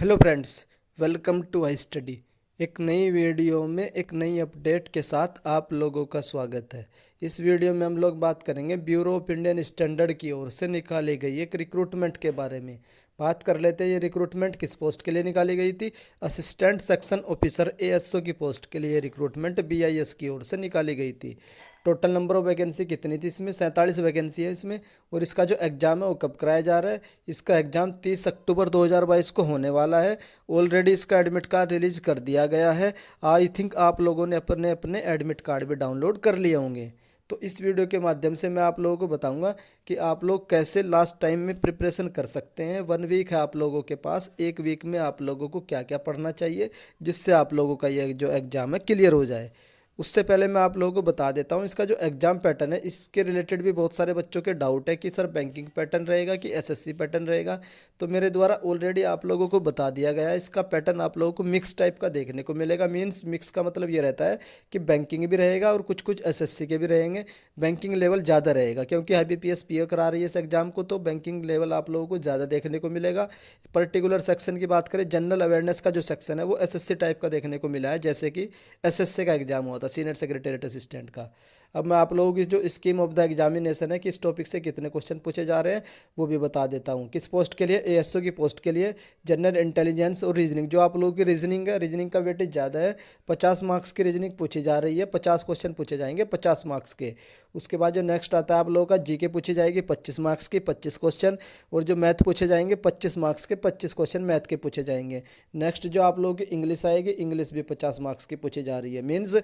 Hello friends, welcome to I study. एक नई video में एक नई अपडेट के साथ आप लोगों का स्वागत है। इस वीडियो में हम लोग बात करेंगे ब्यूरो ऑफ इंडियन स्टैंडर्ड की ओर से निकाली गई एक रिक्रूटमेंट के बारे में। बात कर लेते हैं ये रिक्रूटमेंट किस पोस्ट के लिए निकाली गई थी। असिस्टेंट सेक्शन ऑफिसर एएसओ की पोस्ट के लिए रिक्रूटमेंट बीआईएस की ओर से निकाली गई थी। टोटल नंबर ऑफ वैकेंसी कितनी थी इसमें? 47 वैकेंसी है इसमें। और इसका जो एग्ज़ाम है वो कब कराया जा रहा है? इसका एग्ज़ाम 30 अक्टूबर 2022 को होने वाला है। ऑलरेडी इसका एडमिट कार्ड रिलीज़ कर दिया गया है। आई थिंक आप लोगों ने अपने अपने एडमिट कार्ड भी डाउनलोड कर लिए होंगे। तो इस वीडियो के माध्यम से मैं आप लोगों को बताऊंगा कि आप लोग कैसे लास्ट टाइम में प्रिपरेशन कर सकते हैं। 1 वीक है आप लोगों के पास। 1 वीक में आप लोगों को क्या क्या पढ़ना चाहिए जिससे आप लोगों का ये जो एग्ज़ाम है क्लियर हो जाए। उससे पहले मैं आप लोगों को बता देता हूँ इसका जो एग्ज़ाम पैटर्न है, इसके रिलेटेड भी बहुत सारे बच्चों के डाउट है कि सर बैंकिंग पैटर्न रहेगा कि एसएससी पैटर्न रहेगा। तो मेरे द्वारा ऑलरेडी आप लोगों को बता दिया गया है। इसका पैटर्न आप लोगों को मिक्स टाइप का देखने को मिलेगा। मीन्स मिक्स का मतलब ये रहता है कि बैंकिंग भी रहेगा और कुछ कुछ एसएससी के भी रहेंगे। बैंकिंग लेवल ज़्यादा रहेगा क्योंकि आईबीपीएस पीओ करा रही है इस एग्ज़ाम को, तो बैंकिंग लेवल आप लोगों को ज़्यादा देखने को मिलेगा। पर्टिकुलर सेक्शन की बात करें, जनरल अवेयरनेस का जो सेक्शन है वो एसएससी टाइप का देखने को मिला है, जैसे कि एसएससी का एग्जाम हुआ था, सीनियर सेक्रेटरीट असिस्टेंट का। अब मैं आप लोगों की जो स्कीम ऑफ द एग्जामिनेशन है कि इस टॉपिक से कितने क्वेश्चन पूछे जा रहे हैं वो भी बता देता हूँ। किस पोस्ट के लिए? एएसओ की पोस्ट के लिए जनरल इंटेलिजेंस और रीजनिंग। जो आप लोगों की रीजनिंग है, रीजनिंग का वेटेज ज़्यादा है। 50 मार्क्स की रीजनिंग पूछी जा रही है। 50 क्वेश्चन पूछे जाएंगे 50 मार्क्स के। उसके बाद जो नेक्स्ट आता है आप लोगों का जीके पूछी जाएगी 25 मार्क्स की 25 क्वेश्चन। और जो मैथ पूछे जाएंगे 25 मार्क्स के 25 क्वेश्चन मैथ के पूछे जाएंगे। नेक्स्ट जो आप लोगों की इंग्लिश आएगी, इंग्लिश भी 50 मार्क्स की पूछी जा रही है। मीन्स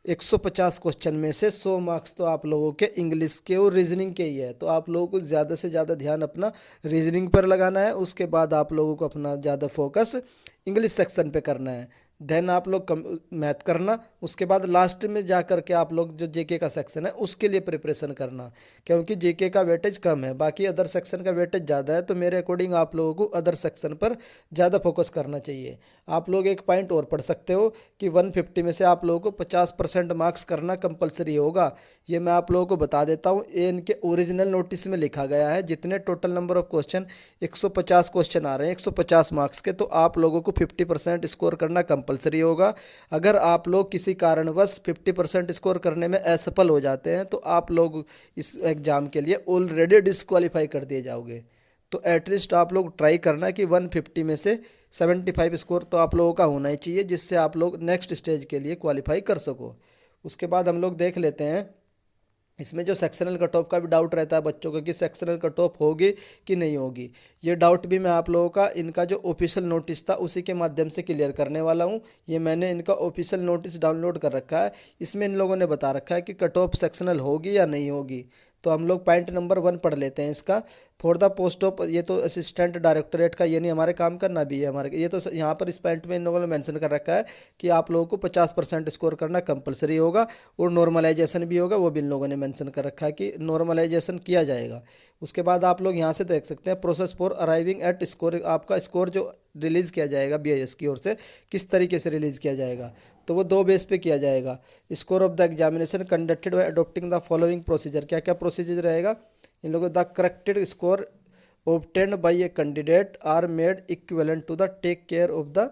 150 क्वेश्चन में से 100 मार्क्स तो आप लोगों के इंग्लिश के और रीजनिंग के ही है। तो आप लोगों को ज़्यादा से ज़्यादा ध्यान अपना रीजनिंग पर लगाना है। उसके बाद आप लोगों को अपना ज़्यादा फोकस इंग्लिश सेक्शन पे करना है। देन आप लोग मैथ करना। उसके बाद लास्ट में जा कर के आप लोग जो जेके का सेक्शन है उसके लिए प्रिपरेशन करना, क्योंकि जेके का वेटेज कम है, बाकी अदर सेक्शन का वेटेज ज़्यादा है। तो मेरे अकॉर्डिंग आप लोगों को अदर सेक्शन पर ज़्यादा फोकस करना चाहिए। आप लोग एक पॉइंट और पढ़ सकते हो कि 150 में से आप लोगों को 50% मार्क्स करना कंपलसरी होगा। ये मैं आप लोगों को बता देता हूँ। ये इनके ओरिजिनल नोटिस में लिखा गया है। जितने total number of question 150 question आ रहे हैं 150 मार्क्स के, तो आप लोगों को 50% स्कोर करना कंपलसरी होगा। अगर आप लोग किसी कारणवश 50% स्कोर करने में असफल हो जाते हैं तो आप लोग इस एग्ज़ाम के लिए ऑलरेडी डिस्क्वालीफाई कर दिए जाओगे। तो एटलीस्ट आप लोग ट्राई करना कि 150 में से 75 स्कोर तो आप लोगों का होना ही चाहिए, जिससे आप लोग नेक्स्ट स्टेज के लिए क्वालिफाई कर सको। उसके बाद हम लोग देख लेते हैं इसमें जो सेक्शनल कट ऑफ का भी डाउट रहता है बच्चों का कि सेक्शनल कट ऑफ होगी कि नहीं होगी। ये डाउट भी मैं आप लोगों का इनका जो ऑफिशियल नोटिस था उसी के माध्यम से क्लियर करने वाला हूँ। ये मैंने इनका ऑफिशियल नोटिस डाउनलोड कर रखा है। इसमें इन लोगों ने बता रखा है कि कट ऑफ सेक्शनल होगी या नहीं होगी। तो हम लोग पॉइंट नंबर 1 पढ़ लेते हैं इसका। फॉर द पोस्ट ऑफ, ये तो असिस्टेंट डायरेक्टोरेट का, ये नहीं हमारे काम करना भी है हमारे, ये तो यहाँ पर इस पॉइंट में इन लोगों ने मेंशन कर रखा है कि आप लोगों को 50% स्कोर करना कंपलसरी होगा और नॉर्मलाइजेशन भी होगा, वो भी इन लोगों ने मेंशन कर रखा है कि नॉर्मलाइजेशन किया जाएगा। उसके बाद आप लोग यहाँ से देख सकते हैं process for arriving at score. आपका स्कोर जो रिलीज़ किया जाएगा बीआईएस की ओर से किस तरीके से रिलीज़ किया जाएगा, तो वो 2 बेस पे किया जाएगा। Score of the examination conducted by adopting the following procedure. क्या क्या प्रोसीजर रहेगा इन लोगों? The corrected score obtained by a candidate are made equivalent to the take care of the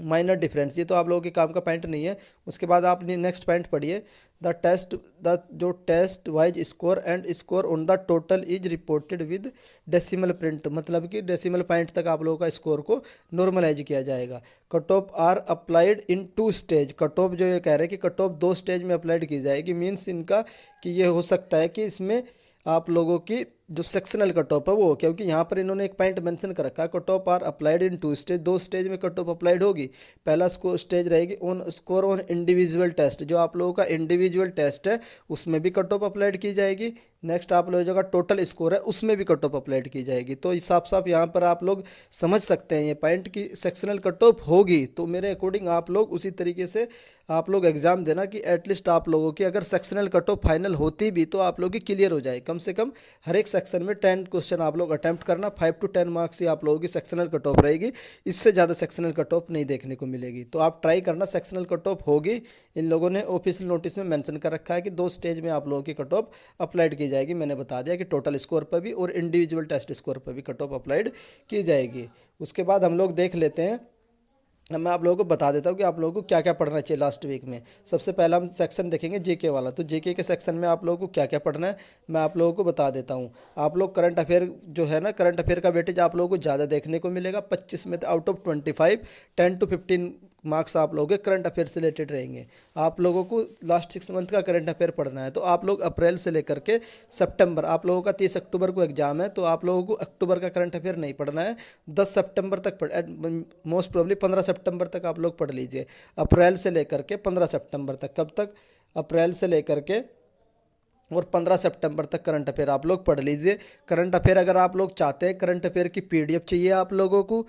minor difference. ये तो आप लोगों के काम का पॉइंट नहीं है। उसके बाद आप नेक्स्ट पॉइंट पढ़िए। द जो taste wise score and score on the total is reported with decimal print. मतलब कि डेसिमल पॉइंट तक आप लोगों का स्कोर को नॉर्मलाइज किया जाएगा। Cut off are applied in 2 stage. Cut off जो ये कह रहे हैं कि कट ऑफ 2 स्टेज में अप्लाइड की जाएगी। मीन्स इनका कि ये हो सकता है कि इसमें आप लोगों की जो सेक्शनल कट ऑफ है वो, क्योंकि यहाँ पर इन्होंने एक पॉइंट मेंशन कर रखा है cut off are applied in 2 stage. 2 stage में कट ऑफ अप्लाइड होगी। पहला स्टेज रहेगी on score on individual test. जो आप लोगों का इंडिविजुअल टेस्ट है उसमें भी कट ऑफ अप्लाइड की जाएगी। नेक्स्ट आप लोगों का टोटल स्कोर है उसमें भी कट ऑफ अप्लाइड की जाएगी। तो साफ साफ यहाँ पर आप लोग समझ सकते हैं ये पॉइंट की सेक्शनल कट ऑफ होगी। तो मेरे अकॉर्डिंग आप लोग उसी तरीके से आप लोग एग्जाम देना कि एटलीस्ट आप लोगों की अगर सेक्शनल कट ऑफ फाइनल होती भी तो आप लोगों की क्लियर हो जाए। कम से कम हर एक सेक्शन में 10 क्वेश्चन आप लोग अटैम्प्ट करना। 5 to 10 मार्क्स ही आप लोगों की सेक्शनल कट ऑफ रहेगी, इससे ज़्यादा सेक्शनल कट ऑफ नहीं देखने को मिलेगी। तो आप ट्राई करना, सेक्शनल कट ऑफ होगी। इन लोगों ने ऑफिशियल नोटिस में मेंशन कर रखा है कि 2 स्टेज में आप लोगों की कट ऑफ अप्लाइड की जाएगी। मैंने बता दिया कि टोटल स्कोर पर भी और इंडिविजुअल टेस्ट स्कोर पर भी कट ऑफ अप्लाइड की जाएगी। उसके बाद हम लोग देख लेते हैं, मैं आप लोगों को बता देता हूँ कि आप लोगों को क्या क्या पढ़ना चाहिए लास्ट वीक में। सबसे पहला हम सेक्शन देखेंगे जीके वाला। तो जीके के सेक्शन में आप लोगों को क्या क्या पढ़ना है मैं आप लोगों को बता देता हूँ। आप लोग करंट अफेयर जो है ना, करंट अफेयर का वेटेज आप लोगों को ज़्यादा देखने को मिलेगा। 25 में आउट ऑफ 25 10 to 15 मार्क्स आप लोगों के करंट अफेयर से रिलेटेड रहेंगे। आप लोगों को लास्ट 6 मंथ का करंट अफेयर पढ़ना है। तो आप लोग अप्रैल से लेकर के सितंबर, आप लोगों का 30 अक्टूबर को एग्जाम है, तो आप लोगों को अक्टूबर का करंट अफेयर नहीं पढ़ना है। 10 सितंबर तक मोस्ट प्रोबेबली 15 सितंबर तक आप लोग पढ़ लीजिए। अप्रैल से लेकर के 15 सितंबर तक, कब तक? अप्रैल से लेकर के और 15 सितंबर तक करंट अफेयर आप लोग पढ़ लीजिए। करंट अफेयर अगर आप लोग चाहते हैं, करंट अफेयर की पीडीएफ चाहिए आप लोगों को,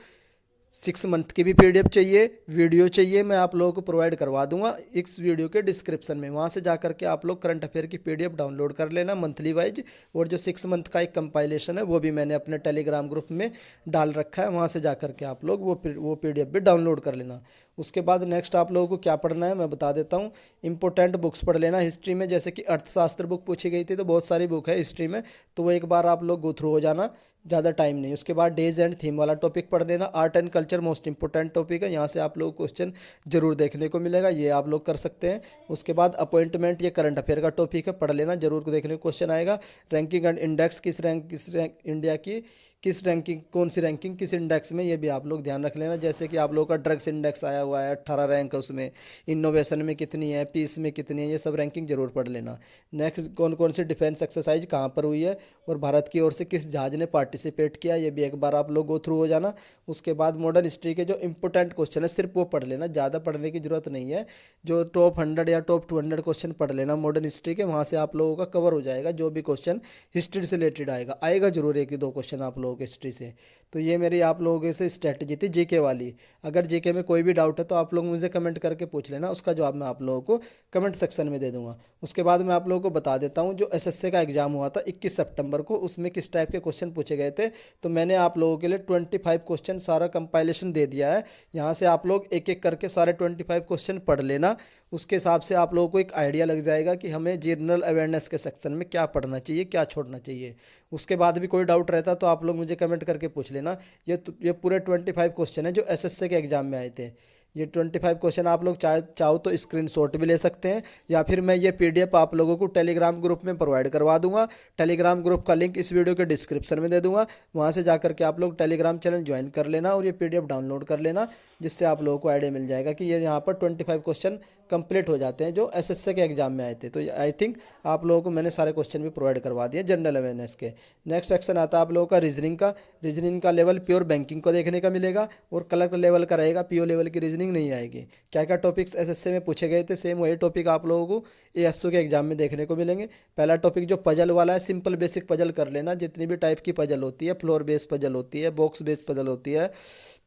6 मंथ की भी पीडीएफ चाहिए, वीडियो चाहिए, मैं आप लोगों को प्रोवाइड करवा दूंगा इस वीडियो के डिस्क्रिप्शन में। वहां से जा करके आप लोग करंट अफेयर की पीडीएफ डाउनलोड कर लेना मंथली वाइज। और जो 6 मंथ का एक कंपाइलेशन है वो भी मैंने अपने टेलीग्राम ग्रुप में डाल रखा है, वहां से जा करके आप लोग वो पीडीएफ भी डाउनलोड कर लेना। उसके बाद नेक्स्ट आप लोगों को क्या पढ़ना है मैं बता देता हूँ। इंपॉर्टेंट बुक्स पढ़ लेना हिस्ट्री में, जैसे कि अर्थशास्त्र बुक पूछी गई थी, तो बहुत सारी बुक है हिस्ट्री में, तो वो एक बार आप लोग गो थ्रू हो जाना, ज़्यादा टाइम नहीं। उसके बाद डेज एंड थीम वाला टॉपिक पढ़ लेना। Art and culture most important topic है, यहाँ से आप लोगों को क्वेश्चन जरूर देखने को मिलेगा, ये आप लोग कर सकते हैं। उसके बाद अपॉइंटमेंट, ये करंट अफेयर का टॉपिक है, पढ़ लेना, जरूर को देखने को क्वेश्चन आएगा। रैंकिंग एंड इंडेक्स, किस रैंक इंडिया की किस रैंकिंग, कौन सी रैंकिंग किस इंडेक्स में, ये भी आप लोग ध्यान रख लेना। जैसे कि आप लोगों का ड्रग्स इंडेक्स आया हुआ है 18 रैंक है उसमें, इनोवेशन में कितनी है, पीस में कितनी है, ये सब रैंकिंग जरूर पढ़ लेना। नेक्स्ट, कौन कौन सी डिफेंस एक्सरसाइज कहाँ पर हुई है और भारत की ओर से किस जहाज ने पार्टिसिपेट किया, ये भी एक बार आप लोग गो थ्रू हो जाना। उसके बाद मॉडर्न हिस्ट्री के जो इंपॉर्टेंट क्वेश्चन है सिर्फ वो पढ़ लेना, ज़्यादा पढ़ने की जरूरत नहीं है। जो टॉप 100 या टॉप 200 क्वेश्चन पढ़ लेना मॉडर्न हिस्ट्री के, वहाँ से आप लोगों का कवर हो जाएगा। जो भी क्वेश्चन हिस्ट्री से रिलेटेड आएगा जरूर, एक ही 2 क्वेश्चन आप लोगों के हिस्ट्री से। तो ये मेरी आप लोगों से स्ट्रेटजी थी जीके वाली। अगर जीके में कोई भी डाउट है तो आप लोग मुझे कमेंट करके पूछ लेना, उसका जवाब मैं आप लोगों को कमेंट सेक्शन में दे दूंगा। उसके बाद मैं आप लोगों को बता देता हूँ, जो एसएससी का एग्जाम हुआ था 21 सितंबर को, उसमें किस टाइप के क्वेश्चन पूछे गए थे। तो मैंने आप लोगों के लिए 25 क्वेश्चन सारा कंपाइलेशन दे दिया है। यहाँ से आप लोग एक एक करके सारे 25 क्वेश्चन पढ़ लेना। उसके हिसाब से आप लोगों को एक आइडिया लग जाएगा कि हमें जनरल अवेयरनेस के सेक्शन में क्या पढ़ना चाहिए, क्या छोड़ना चाहिए। उसके बाद भी कोई डाउट रहता तो आप लोग मुझे कमेंट करके पूछ लेना। ये पूरे 25 क्वेश्चन है जो एसएससी के एग्जाम में आए थे। ये 25 क्वेश्चन आप लोग चाहो तो स्क्रीनशॉट भी ले सकते हैं, या फिर मैं ये पीडीएफ आप लोगों को टेलीग्राम ग्रुप में प्रोवाइड करवा दूंगा। टेलीग्राम ग्रुप का लिंक इस वीडियो के डिस्क्रिप्शन में दे दूंगा, वहाँ से जाकर के आप लोग टेलीग्राम चैनल ज्वाइन कर लेना और ये पीडीएफ डाउनलोड कर लेना, जिससे आप लोगों को आइडिया मिल जाएगा कि ये यहाँ पर 25 क्वेश्चन कंप्लीट हो जाते हैं जो एसएससी के एग्जाम में आए थे। तो आई थिंक आप लोगों को मैंने सारे क्वेश्चन भी प्रोवाइड करवा दिए जनरल अवेयरनेस के। नेक्स्ट सेक्शन आता है आप लोगों का रीजनिंग का लेवल प्योर बैंकिंग को देखने का मिलेगा और क्लर्क लेवल का रहेगा, पीओ लेवल की रीजनिंग नहीं आएगी। क्या क्या टॉपिक्स एसएससी में पूछे गए थे, सेम वही टॉपिक आप लोगों को एएसओ के एग्जाम में देखने को मिलेंगे। पहला टॉपिक जो पजल वाला है, सिंपल बेसिक पजल कर लेना, जितनी भी टाइप की पजल होती है, फ्लोर बेस्ड पजल होती है, बॉक्स बेस्ड पजल होती है,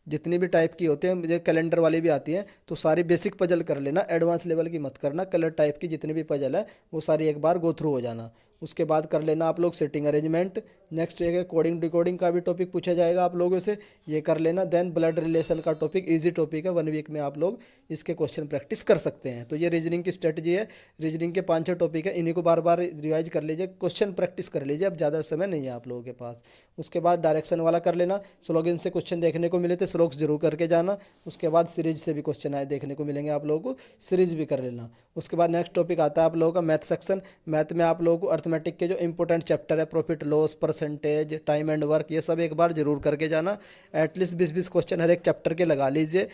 जितनी भी टाइप की होती है, मुझे कैलेंडर वाली भी आती है, तो सारी बेसिक पजल कर लेना, एडवांस लेवल की मत करना। कलर टाइप की जितनी भी पजल है वो सारी एक बार गो थ्रू हो जाना। उसके बाद कर लेना आप लोग सिटिंग अरेंजमेंट। नेक्स्ट एक है कोडिंग डिकोडिंग का भी टॉपिक पूछा जाएगा आप लोगों से, ये कर लेना। देन ब्लड रिलेशन का टॉपिक इजी टॉपिक है, 1 वीक में आप लोग इसके क्वेश्चन प्रैक्टिस कर सकते हैं। तो ये रीजनिंग की स्ट्रेटजी है। रीजनिंग के 5-6 टॉपिक है, इन्हीं को बार बार रिवाइज कर लीजिए, क्वेश्चन प्रैक्टिस कर लीजिए, अब ज़्यादा समय नहीं है आप लोगों के पास। उसके बाद डायरेक्शन वाला कर लेना, स्लोगन से क्वेश्चन देखने को मिले थे, स्लोक्स जरूर करके जाना। उसके बाद सीरीज से भी क्वेश्चन आए देखने को मिलेंगे आप लोगों को, सीरीज भी कर लेना। उसके बाद नेक्स्ट टॉपिक आता है आप लोगों का मैथ सेक्शन। मैथ में आप लोगों को अर्थमेटिक के जो इंपॉर्टेंट चैप्टर है, profit loss, percentage, time and work, ये सब एक बार जरूर करके जाना। एटलीस्ट 20-20 क्वेश्चन हर एक चैप्टर के लगा लीजिए,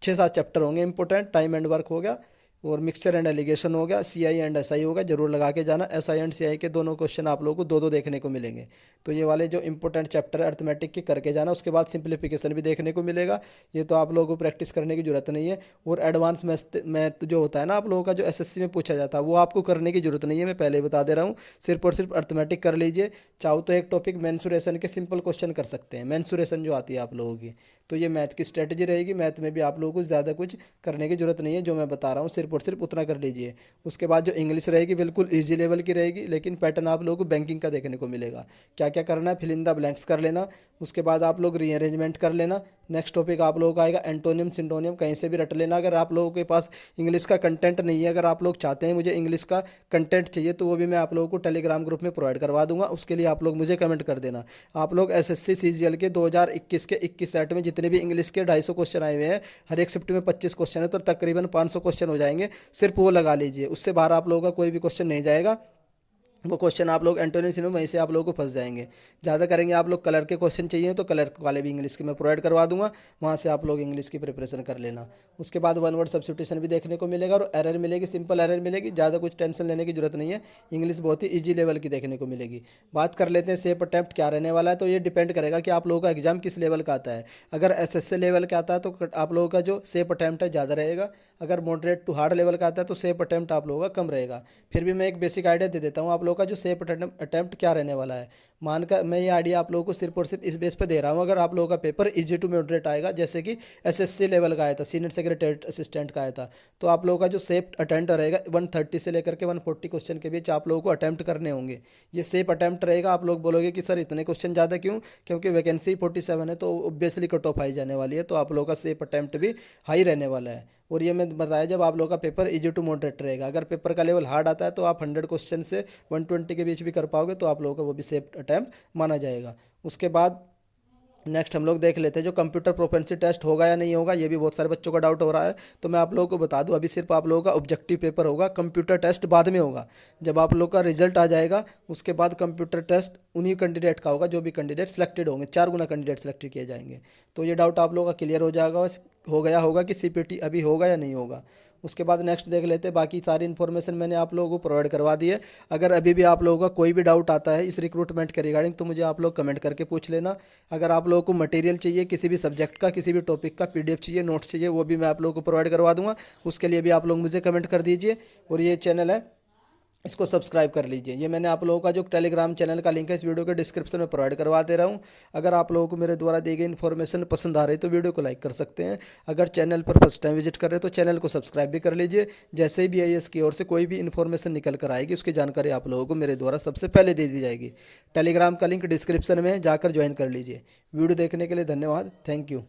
6-7 चैप्टर होंगे इंपॉर्टेंट। टाइम एंड वर्क हो गया और मिक्सचर एंड एलिगेशन हो गया, सीआई एंड एसआई होगा, जरूर लगा के जाना। एसआई एंड सीआई के दोनों क्वेश्चन आप लोगों को 2-2 देखने को मिलेंगे। तो ये वाले जो इंपॉर्टेंट चैप्टर है अर्थमेटिक के करके जाना। उसके बाद सिंप्लीफिकेशन भी देखने को मिलेगा, ये तो आप लोगों को प्रैक्टिस करने की जरूरत नहीं है। और एडवांस मैथ जो होता है ना आप लोगों का, जो एसएससी में पूछा जाता है, वो आपको करने की जरूरत नहीं है, मैं पहले ही बता दे रहा हूँ। सिर्फ और सिर्फ अर्थमेटिक कर लीजिए। चाहो तो एक टॉपिक मेंसुरेशन के सिंपल क्वेश्चन कर सकते हैं, मेंसुरेशन जो आती है आप लोगों की, तो ये मैथ की स्ट्रेटजी रहेगी। मैथ में भी आप लोगों को ज़्यादा कुछ करने की ज़रूरत नहीं है, जो मैं बता रहा हूँ सिर्फ और सिर्फ उतना कर लीजिए। उसके बाद जो इंग्लिश रहेगी बिल्कुल ईजी लेवल की रहेगी, लेकिन पैटर्न आप लोगों को बैंकिंग का देखने को मिलेगा। क्या क्या करना है, फिल इन द ब्लैंक्स कर लेना। उसके बाद आप लोग रीअरेंजमेंट कर लेना। नेक्स्ट टॉपिक आप लोगों का आएगा एंटोनियम सिंटोनियम, कहीं से भी रट लेना। अगर आप लोगों के पास इंग्लिश का कंटेंट नहीं है, अगर आप लोग चाहते हैं मुझे इंग्लिश का कंटेंट चाहिए, तो वो भी मैं आप लोगों को टेलीग्राम ग्रुप में प्रोवाइड करवा दूंगा। उसके लिए आप लोग मुझे कमेंट कर देना। आप लोग एसएससी सीजीएल के 2021 के 21 सेट में जितने भी इंग्लिश के 250 क्वेश्चन आए हुए हैं, हर एक शिफ्ट में 25 क्वेश्चन है, तो तकरीबन 500 क्वेश्चन हो जाएंगे। सिर्फ वो लगा लीजिए, उससे बाहर आप लोगों का कोई भी क्वेश्चन नहीं जाएगा। वो क्वेश्चन आप लोग एंटोनियम सिनोनिम वहीं से आप लोगों को फंस जाएंगे। ज़्यादा करेंगे आप लोग कलर के क्वेश्चन चाहिए तो कलर वाले भी इंग्लिश के मैं प्रोवाइड करवा दूंगा, वहाँ से आप लोग इंग्लिश की प्रिपरेशन कर लेना। उसके बाद वन वर्ड सब्स्टिट्यूशन भी देखने को मिलेगा और एरर मिलेगी, सिंपल एरर मिलेगी, ज़्यादा कुछ टेंशन लेने की जरूरत नहीं है। इंग्लिश बहुत ही ईजी लेवल की देखने को मिलेगी। बात कर लेते हैं सेफ अटैम्प्ट क्या रहने वाला है। तो ये डिपेंड करेगा कि आप लोगों का एग्जाम किस लेवल का आता है। अगर एसएससी लेवल का आता है तो आप लोगों का जो सेफ अटैम्प्ट है ज़्यादा रहेगा। अगर मॉडरेट टू हार्ड लेवल का आता है तो सेफ अटैम्प्ट आप लोगों का कम रहेगा। फिर भी मैं एक बेसिक आइडिया दे देता हूँ आप लोगों का जो सेफ अटैम्प्ट क्या रहने वाला है। मानकर मैं ये आइडिया आप लोगों को सिर्फ और सिर्फ इस बेस पे दे रहा हूँ, अगर आप लोगों का पेपर इजी टू मॉडरेट आएगा, जैसे कि एसएससी लेवल का आया था, सीनियर सेक्रेटरीट असिस्टेंट का आया था, तो आप लोगों का जो सेफ अटैम्प्ट रहेगा 130 से लेकर के 140 क्वेश्चन के बीच आप लोगों को अटैम्प्ट करने होंगे। ये सेफ अटैम्प्ट रहेगा। आप लोग बोलोगे कि सर इतने क्वेश्चन ज़्यादा क्यों, क्योंकि वैकेंसी 47 है, तो ऑब्वियसली कट ऑफ हाई जाने वाली है, तो आप लोगों का सेफ अटैम्प्ट भी हाई रहने वाला है। और ये मैं बताया जब आप लोगों का पेपर इजी टू मॉडरेट रहेगा। अगर पेपर का लेवल हार्ड आता है तो आप 100 क्वेश्चन से 120 के बीच भी कर पाओगे, तो आप लोगों का वो भी सेफ अटैम्प्ट माना जाएगा। उसके बाद नेक्स्ट हम लोग देख लेते हैं जो कंप्यूटर प्रोपेंसी टेस्ट होगा या नहीं होगा। ये भी बहुत सारे बच्चों का डाउट हो रहा है, तो मैं आप लोगों को बता दूं, अभी सिर्फ आप लोगों का ऑब्जेक्टिव पेपर होगा, कंप्यूटर टेस्ट बाद में होगा। जब आप लोगों का रिजल्ट आ जाएगा उसके बाद कंप्यूटर टेस्ट उन्हीं कैंडिडेट का होगा जो भी कैंडिडेट सेलेक्टेड होंगे, 4 गुना कैंडिडेट सेलेक्ट किए जाएंगे। तो ये डाउट आप लोगों का क्लियर हो जाएगा, हो गया होगा कि सीपीटी अभी होगा या नहीं होगा। उसके बाद नेक्स्ट देख लेते हैं। बाकी सारी इन्फॉर्मेशन मैंने आप लोगों को प्रोवाइड करवा दी है। अगर अभी भी आप लोगों का कोई भी डाउट आता है इस रिक्रूटमेंट के रिगार्डिंग, तो मुझे आप लोग कमेंट करके पूछ लेना। अगर आप लोगों को मटेरियल चाहिए, किसी भी सब्जेक्ट का, किसी भी टॉपिक का पीडीएफ चाहिए, नोट्स चाहिए, वो भी मैं आप लोगों को प्रोवाइड करवा दूंगा। उसके लिए भी आप लोग मुझे कमेंट कर दीजिए। और ये चैनल है, इसको सब्सक्राइब कर लीजिए। ये मैंने आप लोगों का जो टेलीग्राम चैनल का लिंक है इस वीडियो के डिस्क्रिप्शन में प्रोवाइड करवा दे रहा हूँ। अगर आप लोगों को मेरे द्वारा दी गई इन्फॉर्मेशन पसंद आ रही है तो वीडियो को लाइक कर सकते हैं। अगर चैनल पर फर्स्ट टाइम विजिट कर रहे हैं तो चैनल को सब्सक्राइब भी कर लीजिए। जैसे ही BIS की ओर से कोई भी इन्फॉर्मेशन निकल कर आएगी उसकी जानकारी आप लोगों को मेरे द्वारा सबसे पहले दे दी जाएगी। टेलीग्राम का लिंक डिस्क्रिप्शन में जाकर ज्वाइन कर लीजिए। वीडियो देखने के लिए धन्यवाद। Thank you.